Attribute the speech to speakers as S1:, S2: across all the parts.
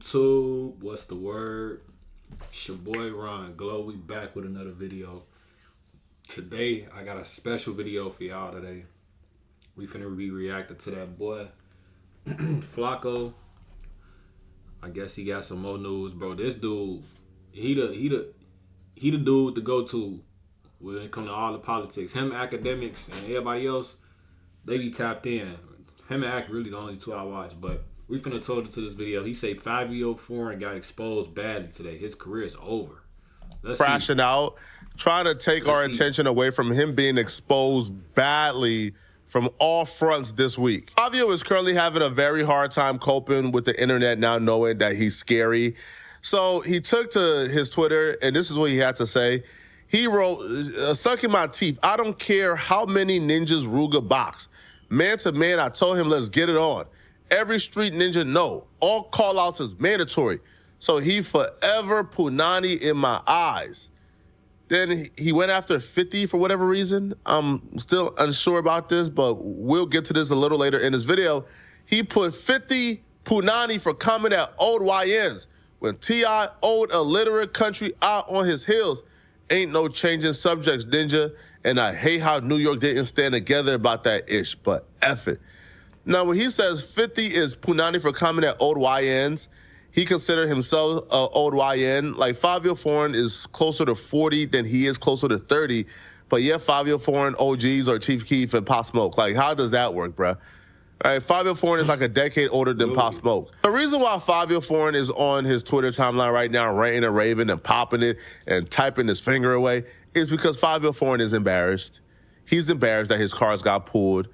S1: YouTube, what's the word? It's your boy Rongloo. We back with another video. Today, I got a special video for y'all today. We finna be reacting to that boy, Flacco. I guess he got some more news, bro. This dude, he the dude to go to when it comes to all the politics. Him, academics, and everybody else, they be tapped in. Him and Ack really the only two I watch, but we finna told into this video. He say Fivio Foreign got exposed badly today. His career is over.
S2: Crashing out, trying to take our attention away from him being exposed badly from all fronts this week. Fivio is currently having a very hard time coping with the internet now, knowing that he's scary. So he took to his Twitter, and this is what he had to say. He wrote, sucking my teeth. I don't care how many ninjas Ruga box. Man to man, I told him, let's get it on. Every street ninja know. All call-outs is mandatory. So he forever punani in my eyes. Then he went after 50 for whatever reason. I'm still unsure about this, but we'll get to this a little later in this video. He put 50 punani for coming at old YNs. When T.I. owed a literate country out on his heels. Ain't no changing subjects, ninja. And I hate how New York didn't stand together about that ish, but F it. Now, when he says 50 is punani for coming at old YNs, he considered himself an old YN. Like, Fivio Foreign is closer to 40 than he is closer to 30. But yeah, Fivio Foreign OGs are Chief Keef and Pop Smoke. Like, how does that work, bruh? All right, Fivio Foreign is like a decade older than Pop Smoke. The reason why Fivio Foreign is on his Twitter timeline right now, ranting and raving and popping it and typing his finger away, is because Fivio Foreign is embarrassed. He's embarrassed that his cars got pulled,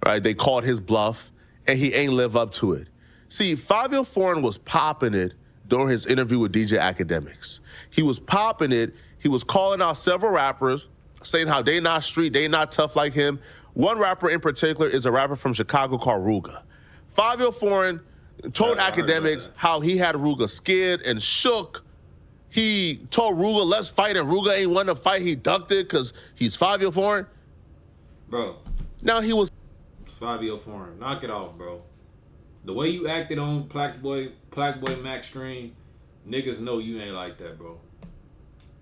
S2: right? They called his bluff, and he ain't live up to it. See, Fivio Foreign was popping it during his interview with DJ Academics. He was popping it. He was calling out several rappers, saying how they not street, they not tough like him. One rapper in particular is a rapper from Chicago called Ruga. Fivio Foreign told Academics how he had Ruga scared and shook. He told Ruga, let's fight, and Ruga ain't want to fight. He ducked it because he's Fivio Foreign.
S1: Bro.
S2: Now he was
S1: Fivio Foreign. Knock it off, bro. The way you acted on Plaque Boy Max stream, niggas know you ain't like that, bro.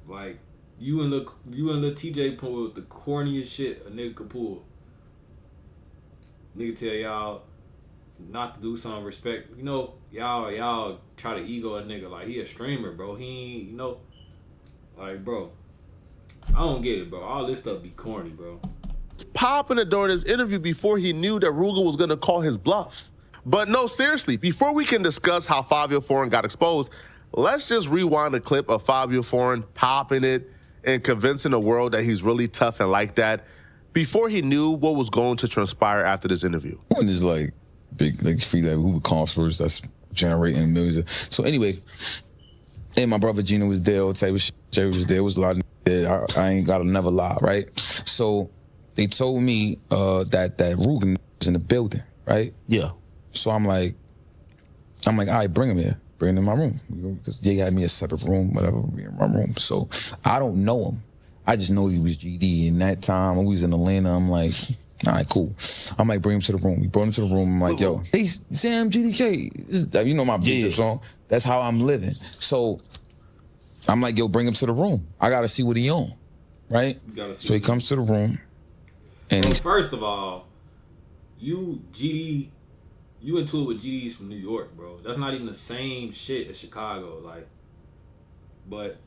S1: Like, you and the TJ pulled the corniest shit a nigga could pull. Nigga tell y'all not to do something respect. You know, y'all try to ego a nigga like he a streamer, bro. He ain't, you know, like, bro. I don't get it, bro. All this stuff be corny, bro.
S2: Popping it during his interview before he knew that Ruga was gonna call his bluff. But no, seriously, before we can discuss how Fivio Foreign got exposed, let's just rewind a clip of Fivio Foreign popping it and convincing the world that he's really tough and like that before he knew what was going to transpire after this interview.
S3: One is like big, like free that Ruga concerts that's generating millions. So anyway, and my brother Gino was there, all type of shit. Jerry was there, was a lot of there. I ain't gotta never lie, right? So they told me that Ruga was in the building, right?
S2: Yeah.
S3: So I'm like, all right, bring him here. Bring him in my room. Because Jay had me a separate room, whatever, in my room. So I don't know him. I just know he was GD. And that time, when we was in Atlanta, I'm like, all right, cool. I'm like, bring him to the room. We brought him to the room. I'm like, yo, hey, Sam, GDK. You know my beat song. That's how I'm living. So I'm like, yo, bring him to the room. I got to see what he on, right? So he comes to the room. And
S1: so first of all, you into it with GDs from New York, bro. That's not even the same shit as Chicago, like. But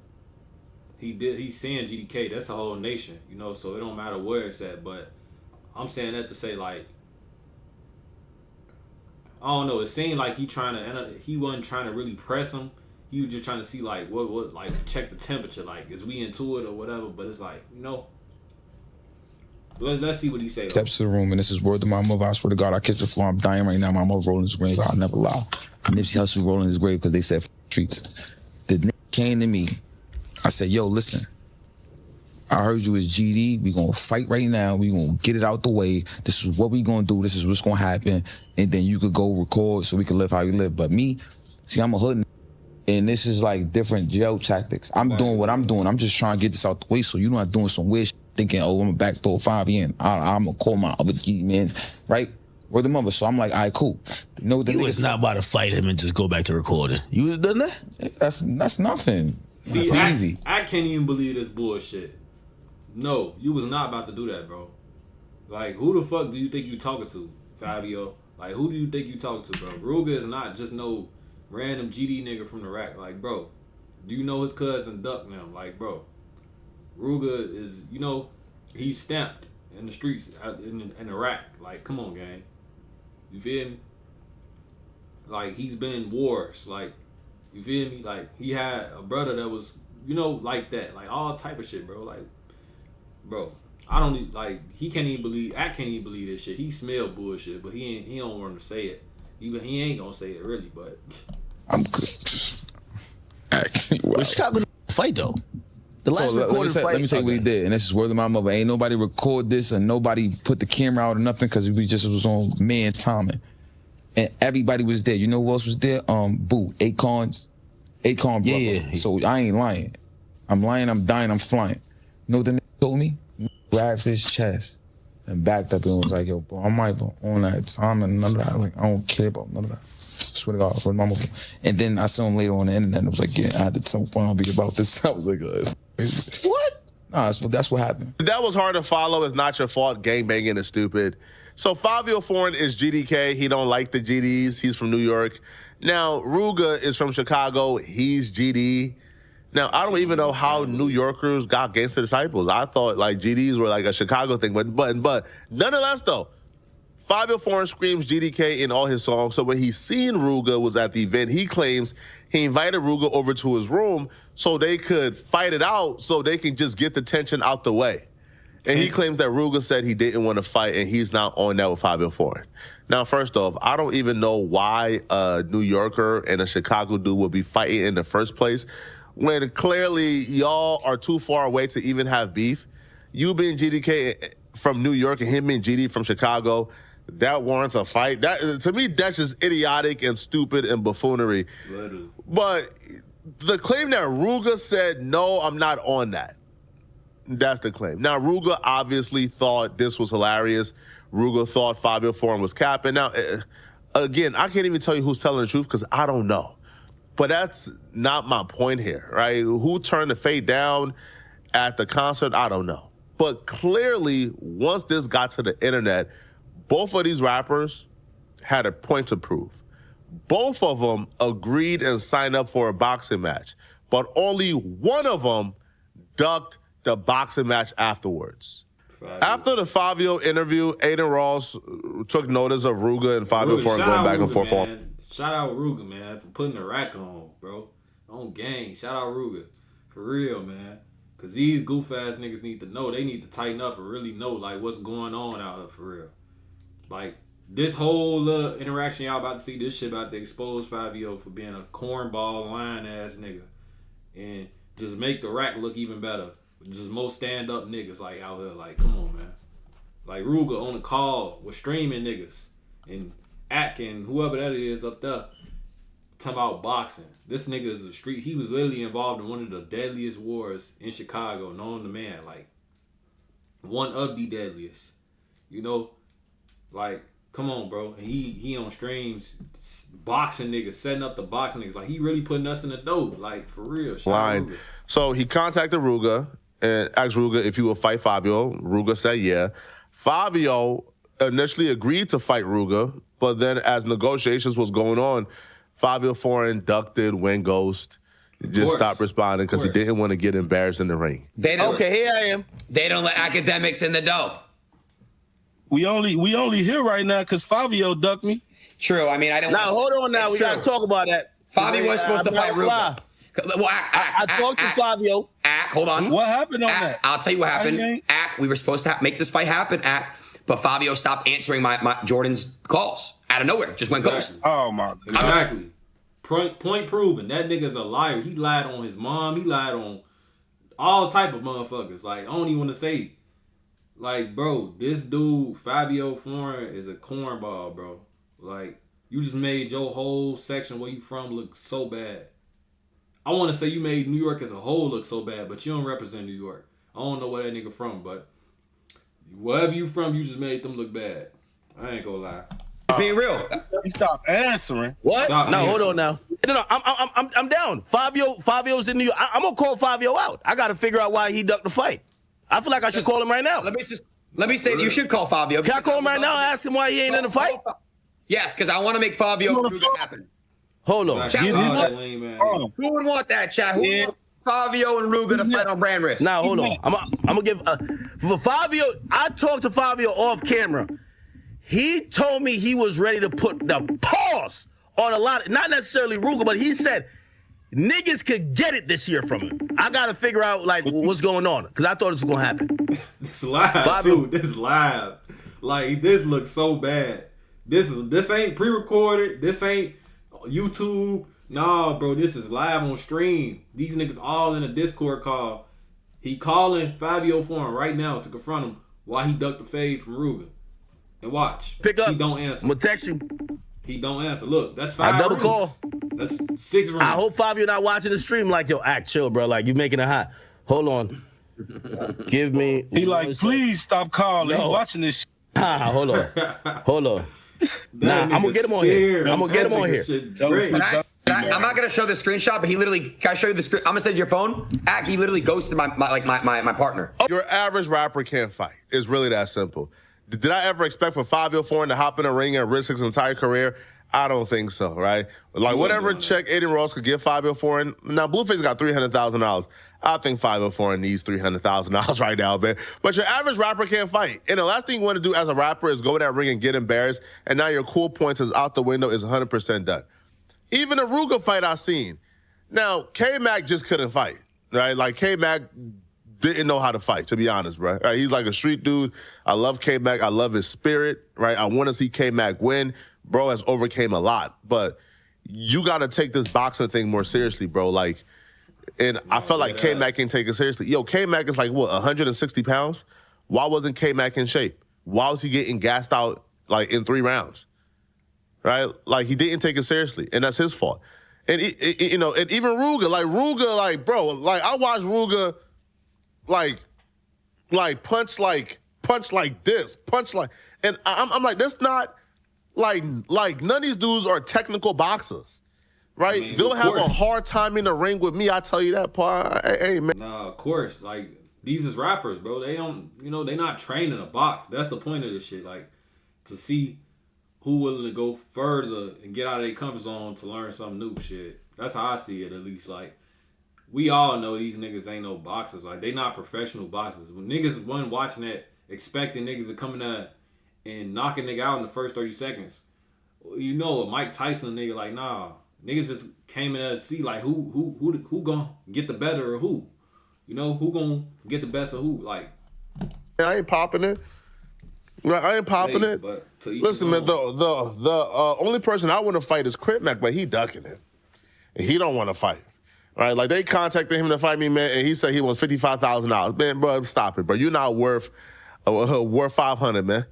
S1: he's saying GDK. That's a whole nation, you know. So it don't matter where it's at. But I'm saying that to say, like, I don't know. It seemed like he wasn't trying to really press him. He was just trying to see like what like check the temperature, like is we into it or whatever. But it's like, you know. Let's see what he say.
S3: Steps to the room, and this is word to my mother. I swear to God, I kiss the floor. I'm dying right now. My mother rolling his grave. I'll never lie. Nipsey Hussle rolling his grave because they said streets. The nigga came to me. I said, yo, listen. I heard you as GD. We gonna fight right now. We gonna get it out the way. This is what we gonna do. This is what's gonna happen. And then you could go record so we can live how you live. But me, see, I'm a hood. And this is like different jail tactics. I'm doing what I'm doing. I'm just trying to get this out the way so you're not doing some weird shit thinking, oh, I'm a backdoor 5 in. I'm gonna call my other G man, right? Word the mother. So I'm like, all right, cool. You know what the
S4: You
S3: nigga
S4: was
S3: said?
S4: not about to fight him and just go back to recording. You was done that?
S3: That's nothing.
S1: See,
S3: It's easy.
S1: I can't even believe this bullshit. No, you was not about to do that, bro. Like, who the fuck do you think you talking to, Fivio? Like, who do you think you talking to, bro? Ruga is not just no random GD nigga from the rack. Like, bro, do you know his cousin Duck now? Like, bro, Ruga is, you know, he's stamped in the streets in the rack. Like, come on, gang. You feel me? Like, he's been in wars. Like, you feel me? Like, he had a brother that was, you know, like that. Like, all type of shit, bro. Like, bro, I don't, like, I can't even believe this shit. He smell bullshit, but he don't want to say it. He ain't gonna say it, really, but.
S3: I'm good.
S4: Well, Chicago fight, though. The last recorded fight.
S3: Let me tell you what he did, and this is word of my mother. Ain't nobody record this, and nobody put the camera out or nothing, because we just was on man timing, and everybody was there. You know who else was there? Boo, Akon's brother.
S4: Yeah.
S3: So I ain't lying. I'm lying. I'm dying. I'm flying. You know what the nigga told me? Grabbed his chest and backed up and was like, "Yo, bro, I'm not even on that time and none of that. Like, I don't care about none of that." Swear to God, for my mother. And then I saw him later on the internet, and it was like, "Yeah, I had to tell Fonzie about this." I was like,
S2: What?
S3: Nah, that's what happened.
S2: That was hard to follow. It's not your fault. Gangbanging is stupid. So Fivio Foreign is GDK. He don't like the GDs. He's from New York. Now, Ruga is from Chicago. He's GD. Now, I don't even know how New Yorkers got Gangsta Disciples. I thought, like, GDs were, like, a Chicago thing. But nonetheless, though, Fivio Foreign screams GDK in all his songs. So when he seen Ruga was at the event, he claims he invited Ruga over to his room so they could fight it out, so they can just get the tension out the way. And he claims that Ruga said he didn't want to fight, and he's not on that with Fivio Foreign. Now, first off, I don't even know why a New Yorker and a Chicago dude would be fighting in the first place, when clearly y'all are too far away to even have beef. You being GDK from New York and him being GD from Chicago, that warrants a fight. That, to me, that's just idiotic and stupid and buffoonery.
S1: Literally.
S2: But the claim that Ruga said, no, I'm not on that. That's the claim. Now, Ruga obviously thought this was hilarious. Ruga thought Fivio Foreign was capping. Now, again, I can't even tell you who's telling the truth because I don't know. But that's not my point here, right? Who turned the fade down at the concert? I don't know. But clearly, once this got to the internet, both of these rappers had a point to prove. Both of them agreed and signed up for a boxing match, but only one of them ducked the boxing match afterwards. After the Fivio interview, Adin Ross took notice of Ruga and Fivio Foreign going back and forth.
S1: Shout out Ruga, man, for putting the rack on, bro. On gang. Shout out Ruga. For real, man. Because these goof-ass niggas need to know. They need to tighten up and really know, like, what's going on out here for real. Like, this whole interaction y'all about to see, this shit about to expose Fivio for being a cornball, lying-ass nigga. And just make the rack look even better. Just more stand-up niggas, like, out here. Like, come on, man. Like, Ruga on the call with streaming niggas. And Adin, whoever that is up there, talking about boxing. This nigga is a street. He was literally involved in one of the deadliest wars in Chicago, known to man. Like, one of the deadliest. You know? Like, come on, bro. And he on streams boxing niggas, setting up the boxing niggas. Like, he really putting us in the dough. Like, for real.
S2: Line. So he contacted Ruga and asked Ruga if he would fight Fivio. Ruga said yeah. Fivio initially agreed to fight Ruga, but then as negotiations was going on, Fivio Foreign ducked, went ghost, just stopped responding because he didn't want to get embarrassed in the ring.
S5: Okay, here I am. They don't let academics in the dough.
S6: We only here right now because Fivio ducked me.
S5: True. I mean, I don't.
S4: Now hold on. Now we gotta talk about that.
S5: Fivio was supposed to fight Ruga. Well,
S4: I talked to Fivio.
S5: Hold on.
S6: What happened on that?
S5: I'll tell you what happened. We were supposed to make this fight happen. But Fivio stopped answering my Jordan's calls out of nowhere. Just went ghost.
S6: Oh my God.
S1: Exactly. Point proven. That nigga's a liar. He lied on his mom. He lied on all type of motherfuckers. Like, I don't even want to say. Like, bro, this dude, Fivio Foreign, is a cornball, bro. Like, you just made your whole section where you from look so bad. I want to say you made New York as a whole look so bad, but you don't represent New York. I don't know where that nigga from, but wherever you from, you just made them look bad. I ain't gonna lie.
S5: Being real.
S6: He stopped answering.
S4: What?
S1: Stop
S4: No, hold
S1: answering.
S4: on now. No, I'm down. Fivio's in New York. I'm gonna call Fivio out. I gotta figure out why he ducked the fight. I feel like I should call him right now.
S5: Let me say you should call Fivio.
S4: Can I call him right now and ask him why he ain't in the fight?
S5: Yes, because I want to make Fivio and Ruga happen.
S4: Hold on.
S1: Exactly.
S6: Get his-
S1: That lame ass.
S5: Who would want that, chat? Who would want Fivio and Ruga to fight on brand risk?
S4: Now hold on. I'm gonna give for Fivio. I talked to Fivio off camera. He told me he was ready to put the pause on a lot, not necessarily Ruga, but he said niggas could get it this year from him. I gotta figure out like what's going on because I thought this was gonna happen.
S1: This live
S4: Fivio-
S1: too. This live. Like this looks so bad. This ain't pre-recorded. This ain't YouTube. Nah, bro. This is live on stream. These niggas all in a Discord call. He calling Fivio Foreign right now to confront him while he ducked the fade from Ruga. And watch.
S4: Pick up.
S1: He don't answer.
S4: I'm gonna text you.
S1: He don't answer. Look, that's 5
S4: I double
S1: rings.
S4: call.
S1: That's 6 rings.
S4: I hope Fivio not watching the stream like yo, act chill, bro. Like you making it hot. Hold on. Give me.
S6: He like,
S4: 1 second.
S6: please stop calling. He
S4: Yo.
S6: watching this shit.
S4: Hold on. Hold on. Nah,
S1: That
S4: I'm gonna
S1: nigga
S4: get him on here.
S1: scared.
S4: I'm gonna get him
S1: That
S4: on
S1: nigga
S4: here.
S1: shit
S6: Tell
S1: great.
S6: him.
S5: I'm not gonna show the screenshot, but he literally. Can I show you the screen? I'm gonna send you your phone. He literally ghosted my partner.
S2: Your average rapper can't fight. It's really that simple. Did I ever expect for Fivio Foreign to hop in a ring and risk his entire career? I don't think so, right? Like whatever check Adin Ross could give Fivio Foreign. Now Blueface got $300,000. I think Fivio Foreign needs $300,000 right now, man. But your average rapper can't fight. And the last thing you want to do as a rapper is go in that ring and get embarrassed. And now your cool points is out the window, is 100% done. Even the Ruga fight I seen. Now K-Mac just couldn't fight, right? Like K-Mac didn't know how to fight, to be honest, bro. Right? He's like a street dude. I love K-Mac. I love his spirit, right? I want to see K-Mac win. Bro has overcame a lot, but you got to take this boxing thing more seriously, bro. Like, and I felt like K-Mac can take it seriously. Yo, K-Mac is like, what, 160 pounds? Why wasn't K-Mac in shape? Why was he getting gassed out, like, in 3 rounds? Right? Like, he didn't take it seriously, and that's his fault. And, you know, and even Ruga, like, bro, like, I watched Ruga, like punch like this, and I'm like, that's not, like none of these dudes are technical boxers, right?
S1: I mean,
S2: they'll
S1: of
S2: have a
S1: course.
S2: hard time in the ring with me. I tell you that, Paul. Hey, man.
S1: Nah, of course. Like, these is rappers, bro. They don't, they not trained in a box. That's the point of this shit. Like, to see who willing to go further and get out of their comfort zone to learn something new shit. That's how I see it, at least. Like, we all know these niggas ain't no boxers. Like, they not professional boxers. When niggas wasn't watching that, expecting niggas to come in there and knock a nigga out in the first 30 seconds, you know, a Mike Tyson nigga, like, nah. Niggas just came in there to see, like, who gonna get the better of who? You know, who gonna get the best of who? Like,
S2: I ain't popping it. I ain't popping
S1: hey,
S2: it.
S1: but to each
S2: Listen,
S1: his
S2: man,
S1: own.
S2: the only person I want to fight is Crip Mac, but he ducking it. And he don't want to fight. Right? Like, they contacted him to fight me, man, and he said he wants $55,000. Man, bro, stop it, bro. You're not worth $500, man.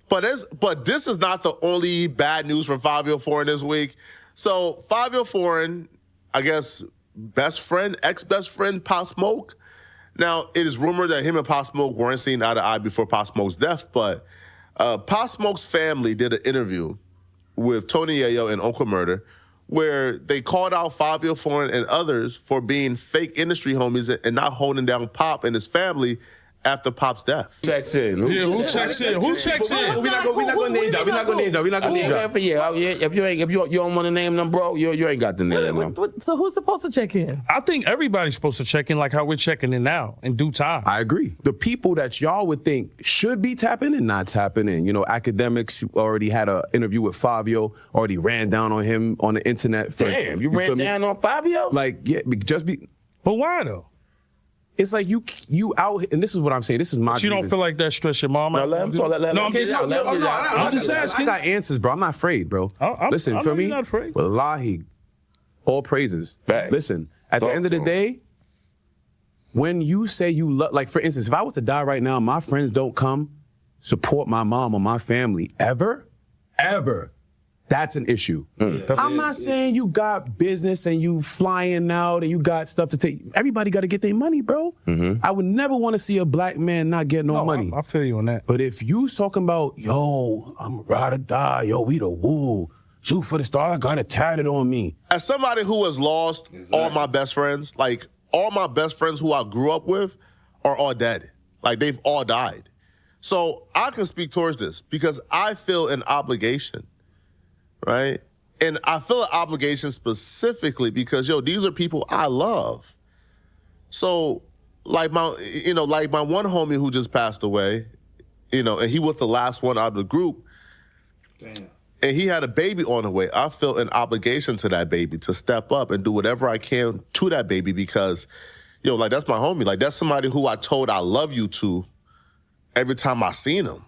S2: But this is not the only bad news for Fivio Foreign this week. So Fivio Foreign, I guess, ex-best friend, Pop Smoke. Now, it is rumored that him and Pop Smoke weren't seen eye to eye before Pop Smoke's death, but Pop Smoke's family did an interview with Tony Yayo and Uncle Murder, where they called out Fivio Foreign and others for being fake industry homies and not holding down Pop and his family after Pop's death.
S7: Checks in.
S6: Yeah, who checks in? Who checks in?
S7: We're not gonna name that. We're not gonna name that. If you don't want to name them, bro, you ain't got to name them.
S8: So who's supposed to check in?
S6: I think everybody's supposed to check in like how we're checking in now in due time.
S7: I agree. The people that y'all would think should be tapping in, not tapping in. You know, academics already had an interview with Fivio, already ran down on him on the internet.
S4: Damn, you
S7: feel
S4: ran
S7: me?
S4: down on Fivio?
S7: Like, yeah, just be.
S6: But why though?
S7: It's like you out, and this is what I'm saying. This is my.
S6: But you don't feel like that stress your mom out?
S4: Let him talk. Let
S6: No, I'm
S4: him
S6: just,
S4: get it out.
S6: I'm just asking.
S7: I got answers, bro. I'm not afraid, bro. Listen,
S6: I
S7: for
S6: know
S7: me,
S6: you're not afraid.
S7: wallahi, all praises.
S4: Facts.
S7: Listen, at the end of the day, when you say you love, like for instance, if I was to die right now, my friends don't come support my mom or my family ever, That's an issue.
S1: Yeah,
S7: I'm not saying you got business and you flying out and you got stuff to take. Everybody got to get their money, bro. I would never want to see a black man not get no money.
S6: I feel you on that.
S7: But if you talking about, yo, I'm ride or die, yo, we the woo, shoot for the star, I got it tatted on me.
S2: As somebody who has lost all my best friends, like all my best friends who I grew up with are all dead. Like they've all died. So I can speak towards this because I feel an obligation, right? And I feel an obligation specifically because, yo, these are people I love. So like my one homie who just passed away, and he was the last one out of the group.
S1: Damn.
S2: And he had a baby on the way. I feel an obligation to that baby to step up and do whatever I can to that baby because, that's my homie. Like, that's somebody who I told I love you to every time I seen him,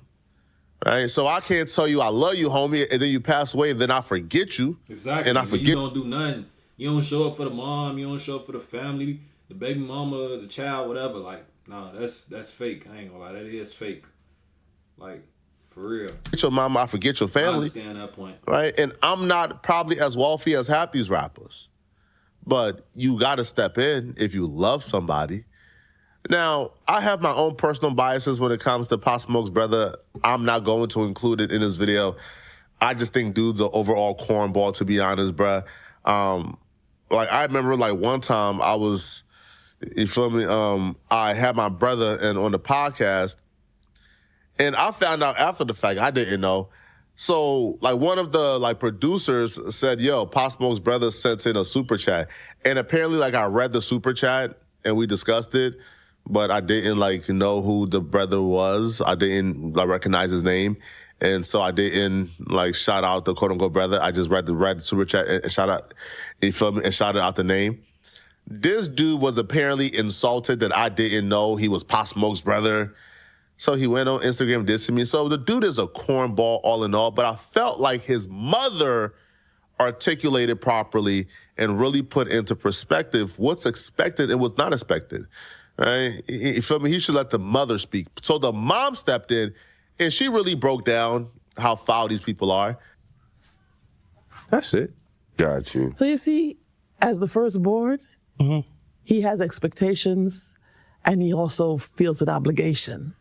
S2: right? So I can't tell you I love you, homie, and then you pass away, and then I forget you.
S1: Exactly.
S2: And I forget.
S1: You don't do nothing. You don't show up for the mom. You don't show up for the family, the baby mama, the child, whatever. Like, nah, that's fake. I ain't gonna lie. That is fake. Like, for real.
S2: Forget your mama, I forget your family.
S1: I understand that point.
S2: Right? And I'm not probably as wealthy as half these rappers. But you got to step in if you love somebody. Now, I have my own personal biases when it comes to Pop Smoke's brother. I'm not going to include it in this video. I just think dude's an overall cornball, to be honest, bruh. I remember one time I was, you feel me? I had my brother on the podcast, and I found out after the fact, I didn't know. So, one of the, producers said, yo, Pop Smoke's brother sent in a super chat. And apparently, I read the super chat, and we discussed it, but I didn't, know who the brother was. I didn't, recognize his name. And so I didn't, shout out the quote-unquote brother. I just read the super chat and shout out, you feel me, and shouted out the name. This dude was apparently insulted that I didn't know he was Pop Smoke's brother. So he went on Instagram dissing me. So the dude is a cornball all in all, but I felt like his mother articulated properly and really put into perspective what's expected and what's not expected, right? You feel me? He should let the mother speak. So the mom stepped in, and she really broke down how foul these people are.
S7: That's it.
S2: Got you.
S8: So you see, as the firstborn, he has expectations, and he also feels an obligation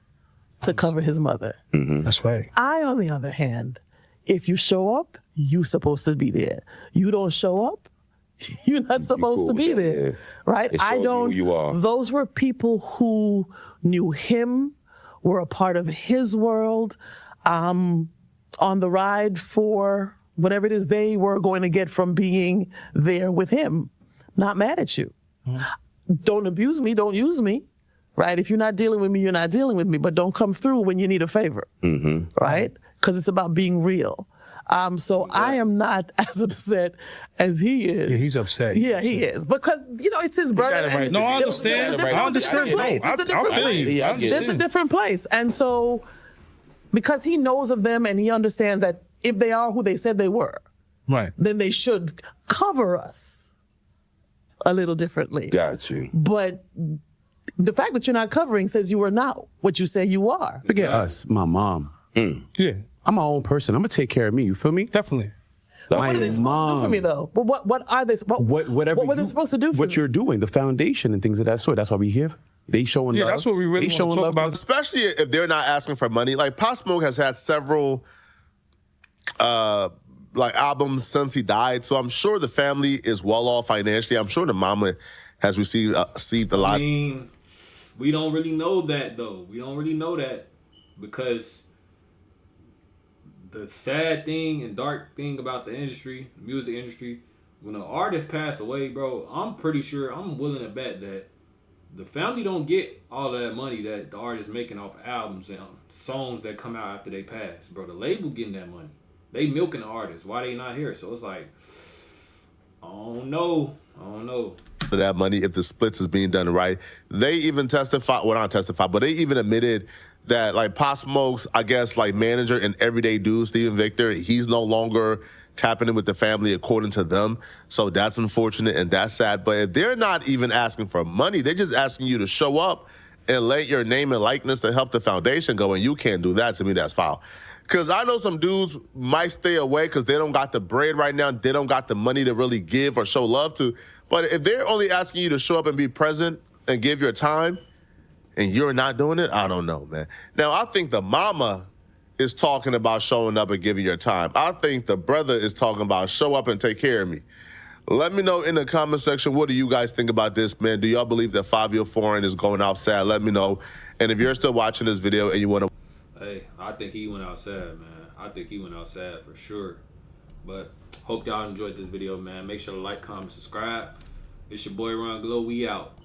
S8: to cover his mother.
S6: That's right.
S8: I, on the other hand, if you show up, you're supposed to be there. You don't show up, you're not supposed to be there, right?
S3: It shows you who you are.
S8: Those were people who knew him, were a part of his world, on the ride for whatever it is they were going to get from being there with him. Not mad at you. Don't abuse me, don't use me. Right? If you're not dealing with me, you're not dealing with me, but don't come through when you need a favor. Right? Because it's about being real. So I am not as upset as he is.
S6: Yeah, he's upset.
S8: Yeah, he is. Because, it's his brother.
S3: right.
S6: No, I understand.
S3: I
S8: understand. It's a different place.
S3: Yeah, I get
S8: It's a different place. And so, because he knows of them and he understands that if they are who they said they were,
S6: Right.
S8: then they should cover us a little differently.
S3: Got you.
S8: But the fact that you're not covering says you are not what you say you are.
S7: Forget us, my mom.
S6: Yeah,
S7: I'm my own person. I'm going to take care of me. You feel me?
S6: definitely.
S8: What are they supposed to do for me, though? But what are they?
S7: Whatever
S8: what were they supposed to do for
S7: what
S8: me?
S7: you're doing, the foundation and things of that sort. That's why we here. They showing
S6: Yeah,
S7: love.
S6: that's what we really
S7: They
S6: want
S7: showing
S6: to talk
S7: love
S6: about.
S2: Especially if they're not asking for money. Pop Smoke has had several albums since he died, so I'm sure the family is well off financially. I'm sure the mama has received a lot.
S1: I mean, we don't really know that, though. We don't really know that because the sad thing and dark thing about the industry, the music industry, when an artist pass away, bro, I'm pretty sure, I'm willing to bet that the family don't get all that money that the artist making off albums and songs that come out after they pass, bro. The label getting that money. They milking the artist. Why they not here? So it's like, I don't know.
S2: For that money, if the splits is being done right. They even but they even admitted that Pop Smoke's, I guess, manager and everyday dude, Steven Victor, he's no longer tapping in with the family according to them. So that's unfortunate and that's sad. But if they're not even asking for money, they're just asking you to show up and let your name and likeness to help the foundation go, and you can't do that, to me, that's foul. Because I know some dudes might stay away because they don't got the bread right now. They don't got the money to really give or show love to. But if they're only asking you to show up and be present and give your time and you're not doing it, I don't know, man. Now, I think the mama is talking about showing up and giving your time. I think the brother is talking about show up and take care of me. Let me know in the comment section, what do you guys think about this, man? Do y'all believe that Fivio Foreign is going out sad? Let me know. And if you're still watching this video and you want to...
S1: Hey, I think he went out sad, man. I think he went out sad for sure. But hope y'all enjoyed this video, man. Make sure to like, comment, subscribe. It's your boy Rongloo. We out.